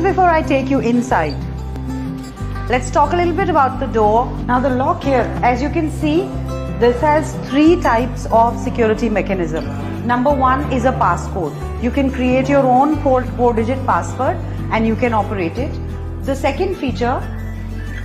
just before I take you inside, let's talk a little bit about the door. Now the lock here, as you can see, this has 3 types of security mechanism. Number 1 is a passcode. You can create your own 4-digit password and you can operate it. The second feature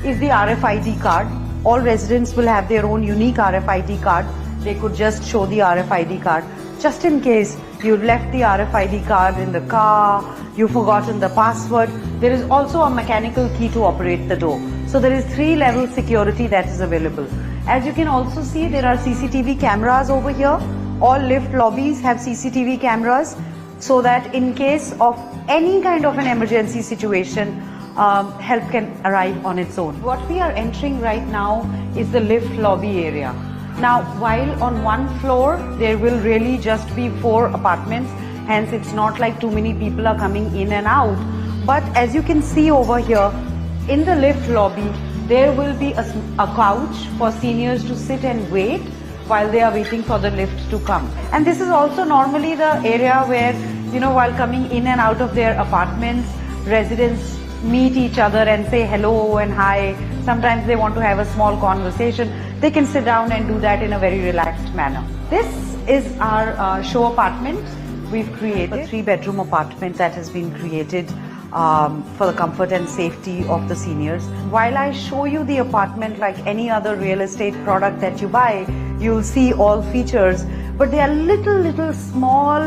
is the RFID card. All residents will have their own unique RFID card. They could just show the RFID card. Just in case you left the RFID card in the car, you've forgotten the password, there is also a mechanical key to operate the door. So there is 3-level security that is available. As you can also see, there are CCTV cameras over here. All lift lobbies have CCTV cameras so that in case of any kind of an emergency situation, help can arrive on its own. What we are entering right now is the lift lobby area. Now, while on one floor, there will really just be 4 apartments, hence it's not like too many people are coming in and out. But as you can see over here, in the lift lobby, there will be a couch for seniors to sit and wait while they are waiting for the lift to come. And this is also normally the area where, while coming in and out of their apartments, residents meet each other and say hello and hi. Sometimes they want to have a small conversation. They can sit down and do that in a very relaxed manner. This is our show apartment. We've created a 3-bedroom apartment that has been created for the comfort and safety of the seniors. While I show you the apartment like any other real estate product that you buy, you'll see all features, but there are little small,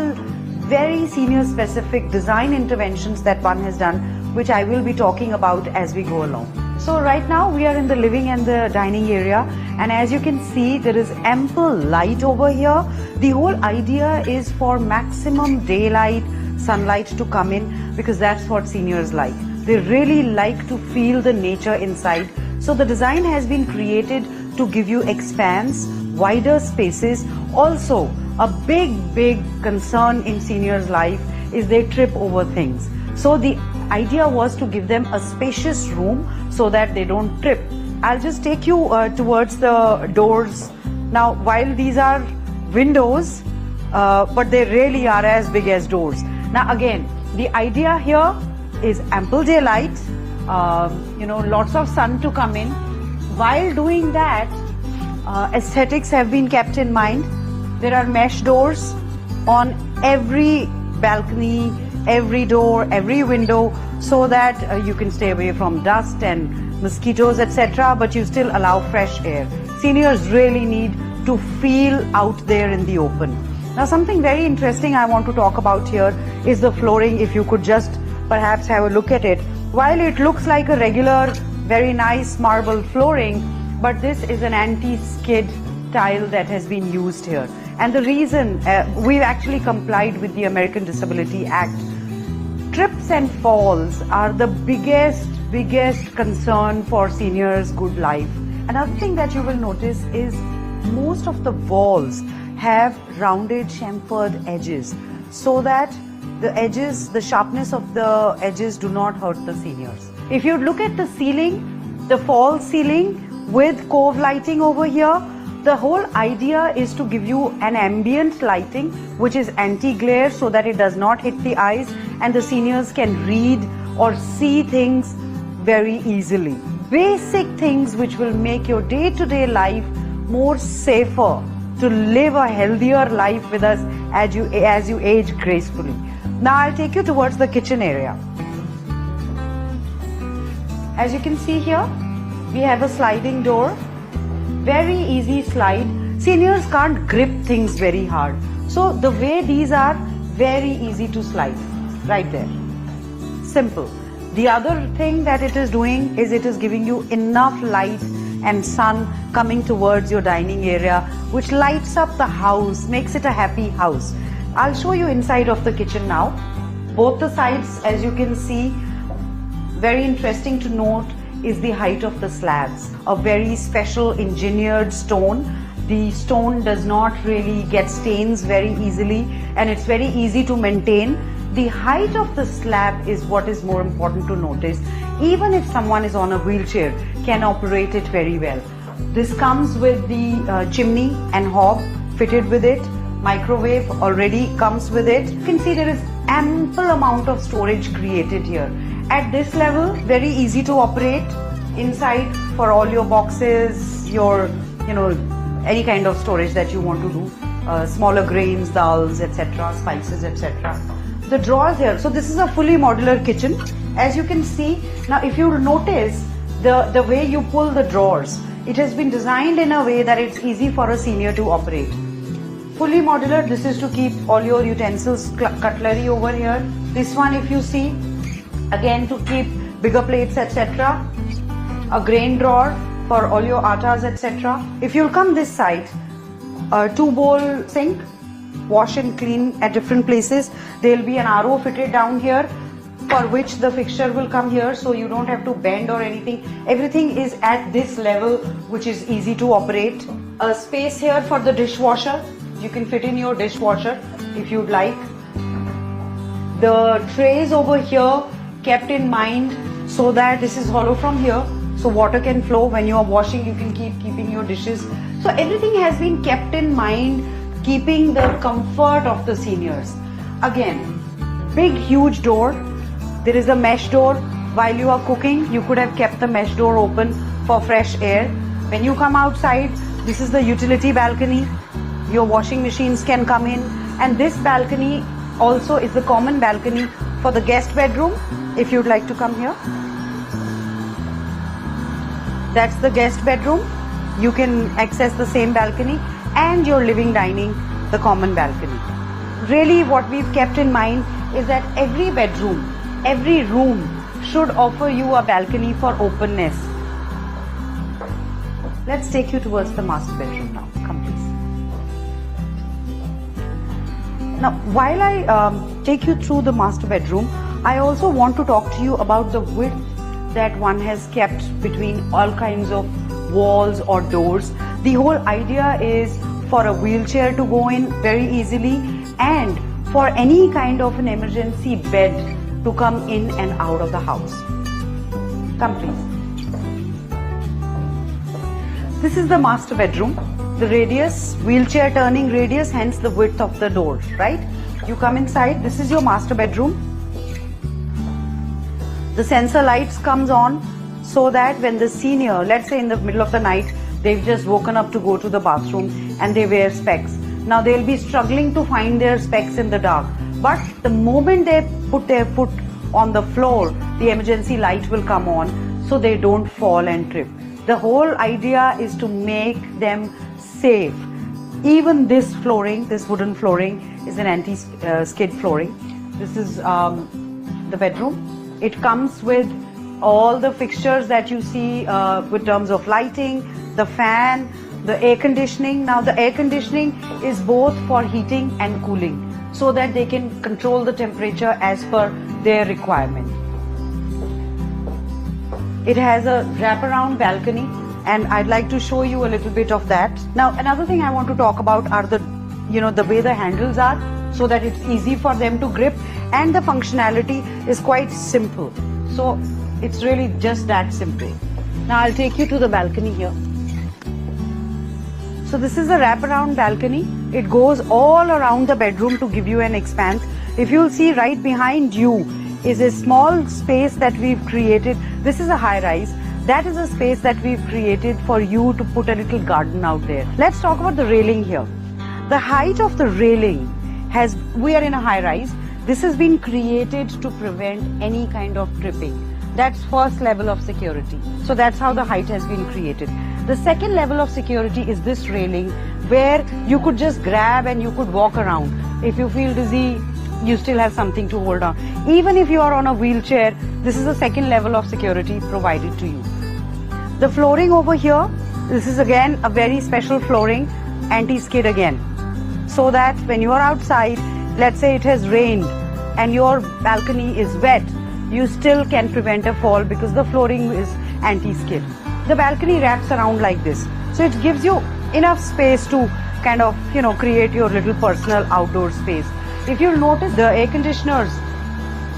very senior specific design interventions that one has done, which I will be talking about as we go along. So right now we are in the living and the dining area, and as you can see, there is ample light over here. The whole idea is for maximum daylight, sunlight to come in, because that's what seniors like. They really like to feel the nature inside. So the design has been created to give you expanse, wider spaces. Also, a big concern in seniors' life is they trip over things. So the idea was to give them a spacious room so that they don't trip. I'll just take you towards the doors. Now, while these are windows, but they really are as big as doors. Now again, the idea here is ample daylight, lots of sun to come in. While doing that, aesthetics have been kept in mind. There are mesh doors on every balcony, every door, every window, so that you can stay away from dust and mosquitoes, etc., but you still allow fresh air. Seniors really need to feel out there in the open. Now, something very interesting I want to talk about here is the flooring. If you could just perhaps have a look at it. While it looks like a regular, very nice marble flooring, but this is an anti-skid tile that has been used here. And the reason, we've actually complied with the American Disability Act. Trips and falls are the biggest concern for seniors' good life. Another thing that you will notice is most of the walls have rounded chamfered edges so that the sharpness of the edges do not hurt the seniors. If you look at the ceiling, the false ceiling with cove lighting over here, the whole idea is to give you an ambient lighting which is anti-glare so that it does not hit the eyes and the seniors can read or see things very easily. Basic things which will make your day-to-day life more safer, to live a healthier life with us as you age gracefully. Now I'll take you towards the kitchen area. As you can see here, we have a sliding door. Very easy slide. Seniors can't grip things very hard. So the way these are, very easy to slide. Right there. Simple. The other thing that it is doing is it is giving you enough light and sun coming towards your dining area, which lights up the house, makes it a happy house. I'll show you inside of the kitchen now. Both the sides, as you can see, very interesting to note is the height of the slabs. A very special engineered stone. The stone does not really get stains very easily and it's very easy to maintain. The height of the slab is what is more important to notice. Even if someone is on a wheelchair, can operate it very well. This comes with the chimney and hob fitted with it. Microwave already comes with it. You can see there is ample amount of storage created here. At this level, very easy to operate. Inside for all your boxes, your, any kind of storage that you want to do. Smaller grains, dals, etc., spices, etc. The drawers here. So this is a fully modular kitchen. As you can see, now if you notice the way you pull the drawers, it has been designed in a way that it's easy for a senior to operate. Fully modular, this is to keep all your utensils, cutlery over here. This one, if you see, again to keep bigger plates, etc. A grain drawer for all your attas, etc. If you'll come this side, a 2-bowl sink, wash and clean at different places. There will be an RO fitted down here, for which the fixture will come here, so you don't have to bend or anything. Everything is at this level, which is easy to operate. A space here for the dishwasher. You can fit in your dishwasher if you'd like. The trays over here kept in mind so that this is hollow from here, so water can flow. When you are washing, you can keeping your dishes. So everything has been kept in mind, keeping the comfort of the seniors. Again, big huge door. There is a mesh door. While you are cooking, you could have kept the mesh door open for fresh air. When you come outside, this is the utility balcony. Your washing machines can come in, and this balcony also is the common balcony for the guest bedroom, if you'd like to come here. That's the guest bedroom. You can access the same balcony, and your living dining, the common balcony. Really what we've kept in mind is that every bedroom, every room should offer you a balcony for openness. Let's take you towards the master bedroom now. Come please. Now, while I take you through the master bedroom, I also want to talk to you about the width that one has kept between all kinds of walls or doors. The whole idea is for a wheelchair to go in very easily, and for any kind of an emergency bed to come in and out of the house. Come please. This is the master bedroom. The radius, wheelchair turning radius, hence the width of the door, right? You come inside, this is your master bedroom. The sensor lights comes on so that when the senior, let's say in the middle of the night, they've just woken up to go to the bathroom and they wear specs. Now they'll be struggling to find their specs in the dark. But the moment they put their foot on the floor, the emergency light will come on so they don't fall and trip. The whole idea is to make them safe. Even this flooring, this wooden flooring, is an anti-skid flooring. This is the bedroom. It comes with all the fixtures that you see with terms of lighting, the fan, the air conditioning. Now the air conditioning is both for heating and cooling, so that they can control the temperature as per their requirement. It has a wraparound balcony, and I'd like to show you a little bit of that. Now, another thing I want to talk about are the way the handles are, so that it's easy for them to grip, and the functionality is quite simple. So it's really just that simple. Now I'll take you to the balcony here. So this is a wraparound balcony. It goes all around the bedroom to give you an expanse. If you'll see, right behind you is a small space that we've created. This is a high rise. That is a space that we've created for you to put a little garden out there. Let's talk about the railing here. The height of the railing we are in a high rise. This has been created to prevent any kind of tripping. That's first level of security. So that's how the height has been created. The second level of security is this railing, where you could just grab and you could walk around. If you feel dizzy, you still have something to hold on. Even if you are on a wheelchair, this is the second level of security provided to you. The flooring over here, this is again a very special flooring, anti-skid again. So that when you are outside, let's say it has rained and your balcony is wet, you still can prevent a fall because the flooring is anti-skid. The balcony wraps around like this. So it gives you enough space to kind of, create your little personal outdoor space. If you'll notice the air conditioners,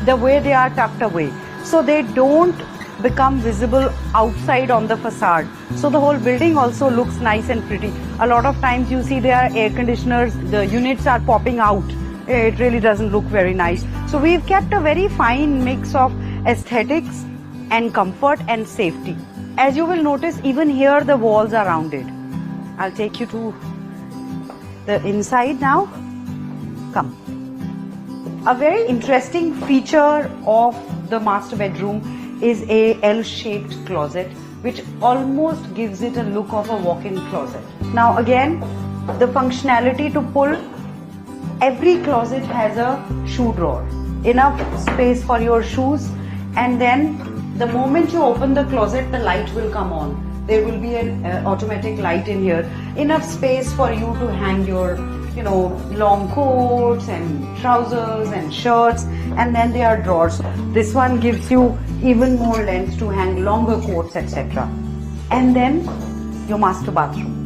the way they are tucked away, so they don't become visible outside on the facade. So the whole building also looks nice and pretty. A lot of times you see there are air conditioners, the units are popping out. It really doesn't look very nice. So we've kept a very fine mix of aesthetics and comfort and safety. As you will notice, even here the walls are rounded. I'll take you to the inside now. Come. A very interesting feature of the master bedroom is a L-shaped closet, which almost gives it a look of a walk-in closet. Now again, the functionality to pull, every closet has a shoe drawer, enough space for your shoes, and then the moment you open the closet, the light will come on. There will be an automatic light in here, enough space for you to hang your long coats and trousers and shirts, and then there are drawers. This one gives you even more length to hang longer coats, etc. And then your master bathroom.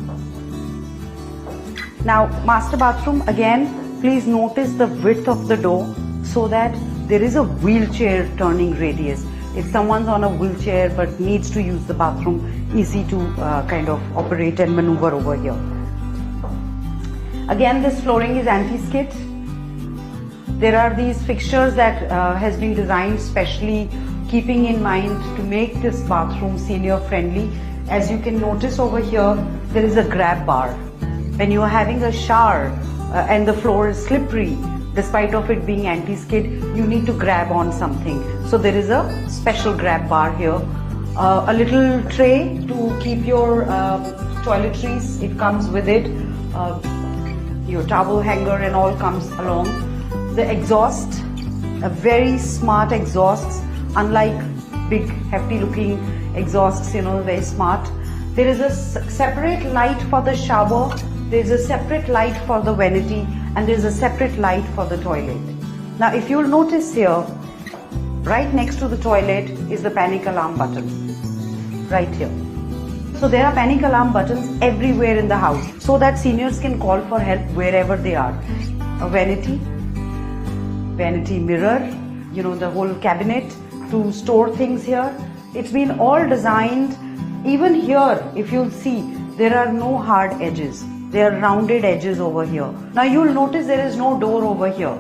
Now master bathroom, again, please notice the width of the door so that there is a wheelchair turning radius. If someone's on a wheelchair but needs to use the bathroom, easy to kind of operate and maneuver over here. Again, this flooring is anti-skid. There are these fixtures that has been designed specially keeping in mind to make this bathroom senior friendly. As you can notice over here, there is a grab bar. When you are having a shower and the floor is slippery, despite of it being anti-skid, you need to grab on something. So there is a special grab bar here. A little tray to keep your toiletries, it comes with it. Your towel hanger and all comes along. The exhaust, a very smart exhaust, unlike big hefty looking exhausts, very smart. There is a separate light for the shower, there is a separate light for the vanity, and there is a separate light for the toilet. Now if you'll notice here, right next to the toilet is the panic alarm button, right here. So there are panic alarm buttons everywhere in the house so that seniors can call for help wherever they are. A vanity mirror, the whole cabinet to store things here. It's been all designed. Even here, if you'll see, there are no hard edges. There are rounded edges over here. Now you'll notice there is no door over here.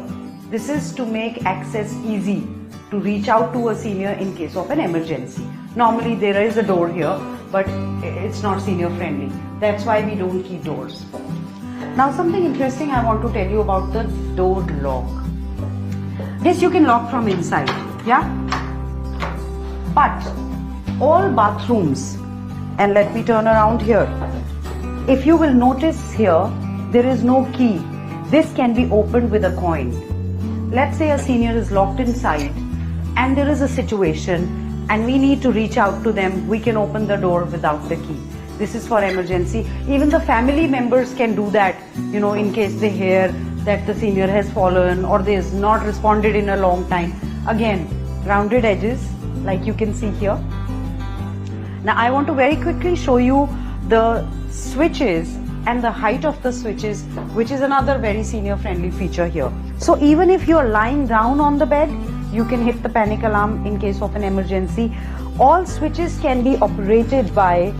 This is to make access easy to reach out to a senior in case of an emergency. Normally there is a door here, but it's not senior friendly. That's why we don't keep doors. Now something interesting I want to tell you about the door lock. Yes, you can lock from inside, yeah? But all bathrooms, and let me turn around here. If you will notice here, there is no key. This can be opened with a coin. Let's say a senior is locked inside and there is a situation and we need to reach out to them, we can open the door without the key. This is for emergency. Even the family members can do that, in case they hear that the senior has fallen or they has not responded in a long time. Again, rounded edges like you can see here. Now I want to very quickly show you the switches and the height of the switches, which is another very senior friendly feature here. So even if you are lying down on the bed, you can hit the panic alarm in case of an emergency. All switches can be operated by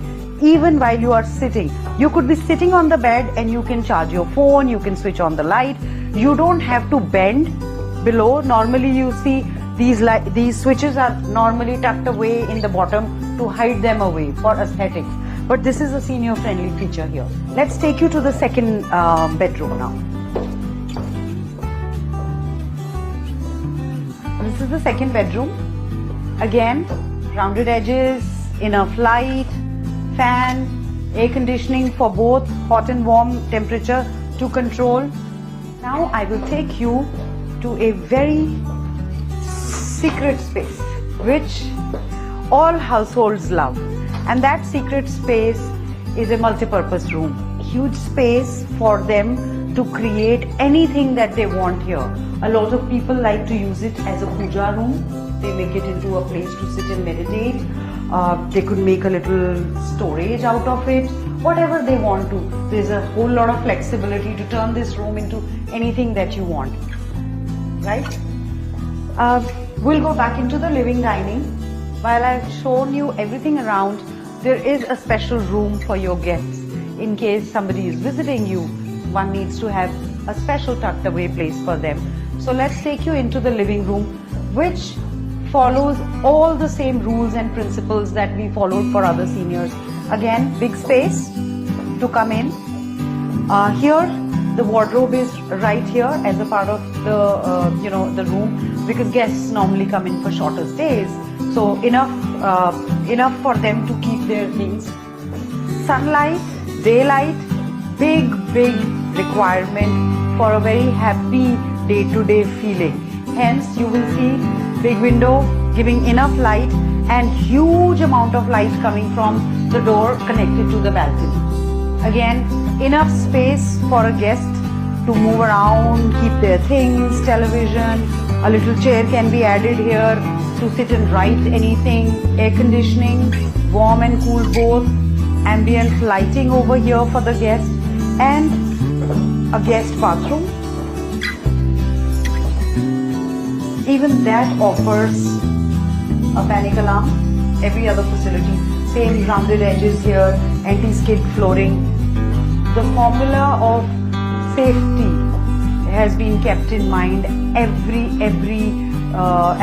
even while you are sitting. You could be sitting on the bed and you can charge your phone, you can switch on the light. You don't have to bend below. Normally you see these switches are normally tucked away in the bottom to hide them away for aesthetics. But this is a senior friendly feature here. Let's take you to the second bedroom now. This is the second bedroom. Again, rounded edges, enough light, fan, air conditioning for both hot and warm temperature to control. Now I will take you to a very secret space which all households love, and that secret space is a multi-purpose room. Huge space for them to create anything that they want here. A lot of people like to use it as a puja room. They make it into a place to sit and meditate. They could make a little storage out of it, whatever they want to. There's a whole lot of flexibility to turn this room into anything that you want, right? We'll go back into the living dining. While I've shown you everything around, there is a special room for your guests. In case somebody is visiting you, one needs to have a special tucked away place for them. So let's take you into the living room, which follows all the same rules and principles that we followed for other seniors. Again, big space to come in. Here, the wardrobe is right here as a part of the the room, because guests normally come in for shorter stays. So enough for them to keep their things. Sunlight, daylight, big requirement for a very happy day-to-day feeling. Hence, you will see big window giving enough light and huge amount of light coming from the door connected to the balcony. Again, enough space for a guest to move around, keep their things, television. A little chair can be added here to sit and write anything. Air conditioning, warm and cool both. Ambient lighting over here for the guest, and a guest bathroom. Even that offers a panic alarm. Every other facility, same rounded edges here, anti-skid flooring. The formula of safety has been kept in mind every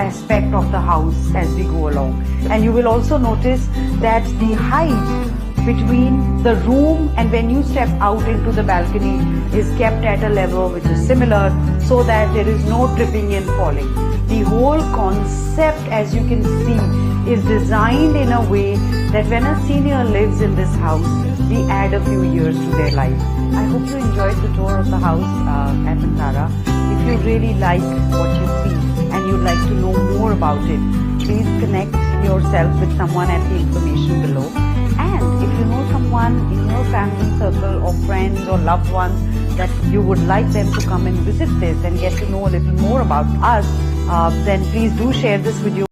aspect of the house as we go along. And you will also notice that the height between the room and when you step out into the balcony is kept at a level which is similar, so that there is no tripping and falling. The whole concept, as you can see, is designed in a way that when a senior lives in this house, we add a few years to their life. I hope you enjoyed the tour of the house at Antara. If you really like what you see and you'd like to know more about it, please connect yourself with someone at the information below. And if you know someone in your family circle or friends or loved ones that you would like them to come and visit this and get to know a little more about us, then please do share this video.